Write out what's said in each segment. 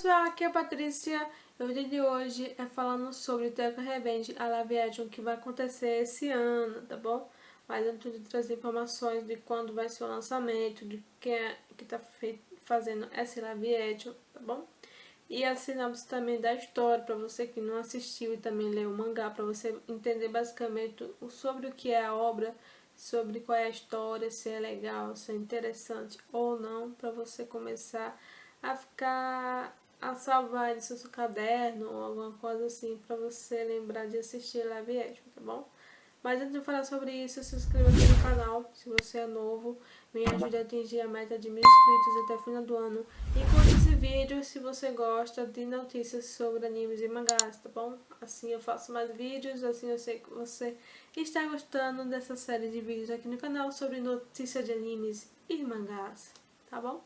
pessoal, aqui é a Patrícia. O vídeo de hoje é falando sobre Tokyo Revenge a Live Action que vai acontecer esse ano, tá bom? Mas antes de trazer informações de quando vai ser o lançamento, de quem é que tá fazendo essa Live Action, tá bom? E a sinopse também da história, para você que não assistiu e também leu o mangá, para você entender basicamente sobre o que é a obra, sobre qual é a história, se é legal, se é interessante ou não, para você começar a ficar a salvar em seu caderno ou alguma coisa assim, para você lembrar de assistir live action, tá bom? Mas antes de falar sobre isso, se inscreva aqui no canal, se você é novo, me ajude a atingir a meta de 1000 inscritos até o final do ano. E curta esse vídeo se você gosta de notícias sobre animes e mangás, tá bom? Assim eu faço mais vídeos, assim eu sei que você está gostando dessa série de vídeos aqui no canal sobre notícias de animes e mangás, tá bom?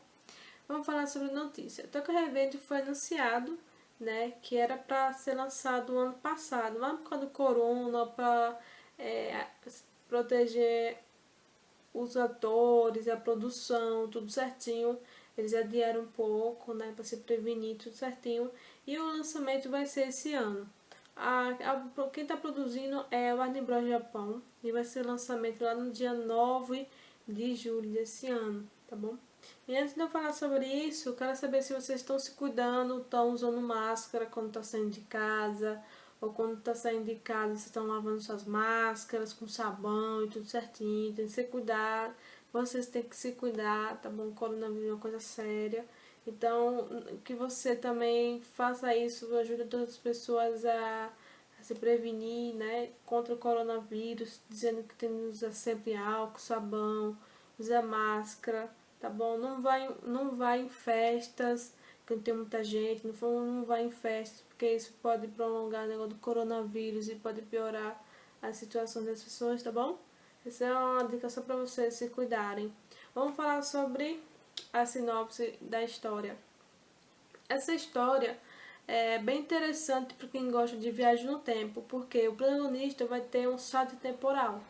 Vamos falar sobre notícia. Tokyo Revenge foi anunciado, né, que era para ser lançado ano passado, lá por causa do corona, para proteger os atores, a produção, tudo certinho. Eles adiaram um pouco, né, para se prevenir, tudo certinho. E o lançamento vai ser esse ano. Quem está produzindo é o Warner Bros. Japão e vai ser lançamento lá no dia 9 de julho desse ano, tá bom? E antes de eu falar sobre isso, eu quero saber se vocês estão se cuidando, estão usando máscara quando estão saindo de casa, ou quando está saindo de casa, vocês estão lavando suas máscaras com sabão e tudo certinho, tem que se cuidar, vocês têm que se cuidar, tá bom? O coronavírus é uma coisa séria. Então, que você também faça isso, ajude todas as pessoas a se prevenir, né, contra o coronavírus, dizendo que tem que usar sempre álcool, sabão, usar máscara, tá bom? Não vai em festas, que não tem muita gente, não vai em festas, porque isso pode prolongar o negócio do coronavírus e pode piorar a situação das pessoas, tá bom? Essa é uma dica só para vocês se cuidarem. Vamos falar sobre a sinopse da história. Essa história é bem interessante para quem gosta de viagem no tempo, porque o protagonista vai ter um salto temporal.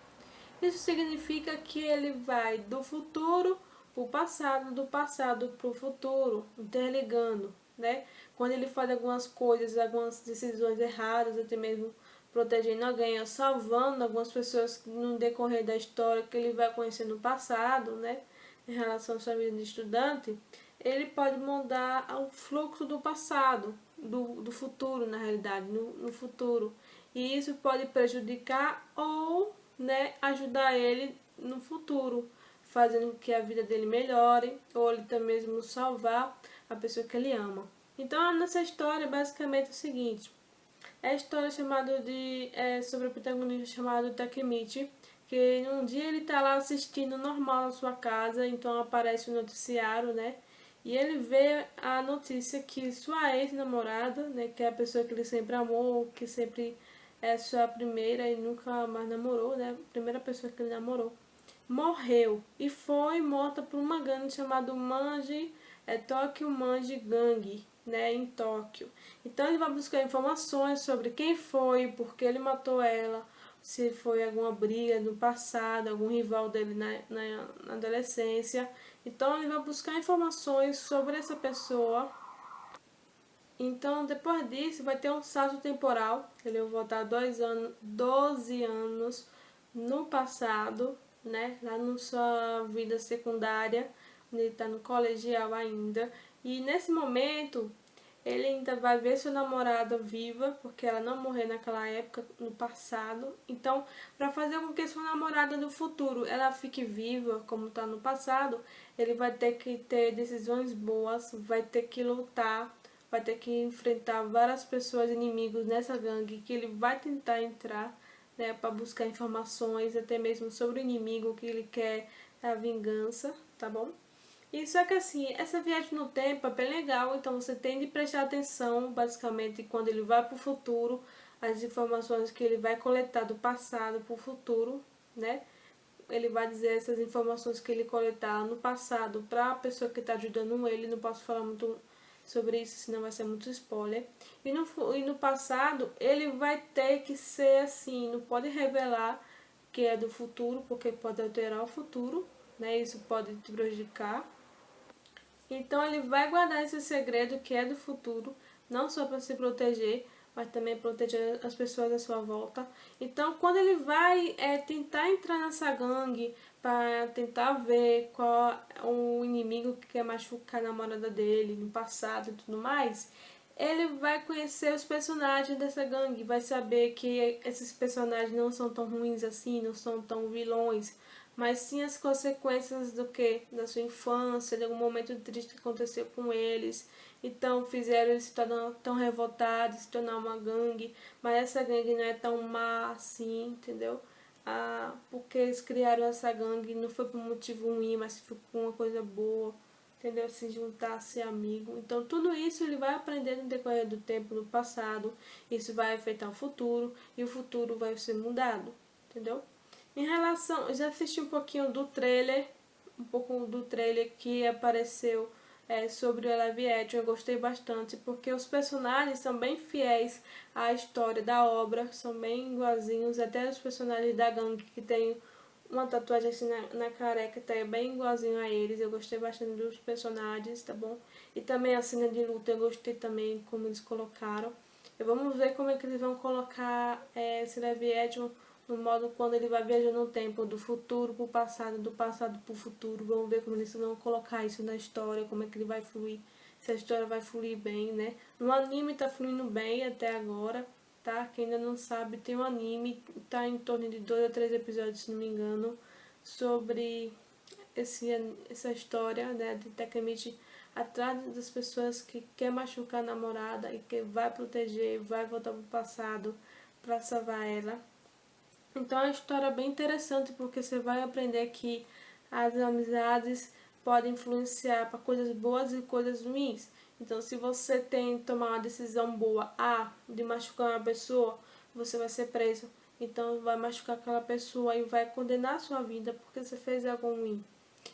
Isso significa que ele vai do futuro para o passado, do passado para o futuro, interligando, né? Quando ele faz algumas coisas, algumas decisões erradas, até mesmo protegendo alguém ou salvando algumas pessoas no decorrer da história que ele vai conhecer no passado, né? Em relação à sua vida de estudante, ele pode mudar o fluxo do passado, do futuro, na realidade, no futuro. E isso pode prejudicar ou, né, ajudar ele no futuro, fazendo com que a vida dele melhore, ou ele até mesmo salvar a pessoa que ele ama. Então, nessa história, basicamente é o seguinte: é a história sobre o protagonista chamado Takemichi, que um dia ele tá lá assistindo normal na sua casa, então aparece o noticiário, né? E ele vê a notícia que sua ex-namorada, né, que é a pessoa que ele sempre amou, que sempre é sua primeira e nunca mais namorou, né? A primeira pessoa que ele namorou, morreu e foi morta por uma gangue chamada Tokyo Manji Gang, né, em Tóquio. Então ele vai buscar informações sobre quem foi, por que ele matou ela, se foi alguma briga no passado, algum rival dele na adolescência. Então ele vai buscar informações sobre essa pessoa. Então, depois disso, vai ter um salto temporal. Ele vai voltar 12 anos no passado, né? Lá na sua vida secundária, onde ele está no colegial ainda. E nesse momento, ele ainda vai ver sua namorada viva, porque ela não morreu naquela época, no passado. Então, para fazer com que sua namorada do futuro ela fique viva, como está no passado, ele vai ter que ter decisões boas, vai ter que lutar, vai ter que enfrentar várias pessoas inimigos nessa gangue que ele vai tentar entrar, né, para buscar informações até mesmo sobre o inimigo que ele quer a vingança, tá bom? E só que assim, essa viagem no tempo é bem legal, então você tem de prestar atenção, basicamente, quando ele vai para o futuro, as informações que ele vai coletar do passado para o futuro, né? Ele vai dizer essas informações que ele coletar no passado para a pessoa que está ajudando ele, não posso falar muito sobre isso, senão vai ser muito spoiler. E no passado, ele vai ter que ser assim, não pode revelar que é do futuro, porque pode alterar o futuro, né? Isso pode te prejudicar. Então ele vai guardar esse segredo que é do futuro, não só para se proteger, mas também proteger as pessoas à sua volta. Então quando ele vai tentar entrar nessa gangue para tentar ver qual é o inimigo que quer machucar a namorada dele no passado e tudo mais, ele vai conhecer os personagens dessa gangue, vai saber que esses personagens não são tão ruins assim, não são tão vilões, mas sim as consequências do que? Da sua infância, de algum momento triste que aconteceu com eles. Então fizeram eles se tornar tão revoltados, se tornar uma gangue, mas essa gangue não é tão má assim, entendeu? Porque eles criaram essa gangue não foi por um motivo ruim, mas foi por uma coisa boa, entendeu? Se juntar, ser amigo. Então tudo isso ele vai aprender no decorrer do tempo, no passado. Isso vai afetar o futuro e o futuro vai ser mudado, entendeu? Em relação, eu já assisti um pouquinho do trailer, um pouco do trailer que apareceu sobre o live action, eu gostei bastante, porque os personagens são bem fiéis à história da obra, são bem igualzinhos, até os personagens da gangue que tem uma tatuagem assim na careca, tá bem igualzinho a eles, eu gostei bastante dos personagens, tá bom? E também a cena de luta eu gostei também como eles colocaram. E vamos ver como é que eles vão colocar esse live action no modo quando ele vai viajando no tempo, do futuro para o passado, do passado para o futuro. Vamos ver como eles vão colocar isso na história, como é que ele vai fluir, se a história vai fluir bem, né? No anime tá fluindo bem até agora, tá? Quem ainda não sabe, tem um anime, tá em torno de 2 a 3 episódios, se não me engano, sobre essa história, né, de Takemichi atrás das pessoas que quer machucar a namorada e que vai proteger, vai voltar pro passado para salvar ela. Então é uma história bem interessante porque você vai aprender que as amizades podem influenciar para coisas boas e coisas ruins. Então se você tem que tomar uma decisão boa, de machucar uma pessoa, você vai ser preso. Então vai machucar aquela pessoa e vai condenar a sua vida porque você fez algo ruim.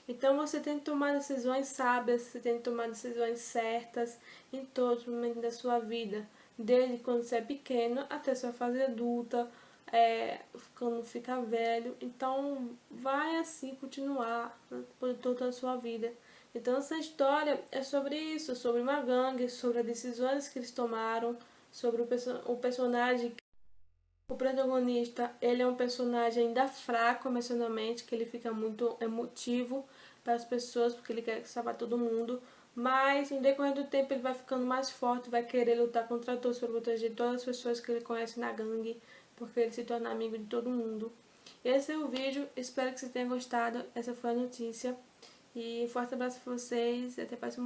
Então você tem que tomar decisões sábias, você tem que tomar decisões certas em todos os momentos da sua vida, desde quando você é pequeno até sua fase adulta, quando fica velho. Então vai assim continuar, né, por toda a sua vida. Então essa história é sobre isso, sobre uma gangue, sobre as decisões que eles tomaram, sobre o personagem. O protagonista, ele é um personagem ainda fraco emocionalmente, que ele fica muito emotivo para as pessoas, porque ele quer salvar todo mundo. Mas, no decorrer do tempo, ele vai ficando mais forte, vai querer lutar contra todos para proteger todas as pessoas que ele conhece na gangue, porque ele se torna amigo de todo mundo. Esse é o vídeo, espero que você tenha gostado. Essa foi a notícia. E um forte abraço para vocês e até o próximo.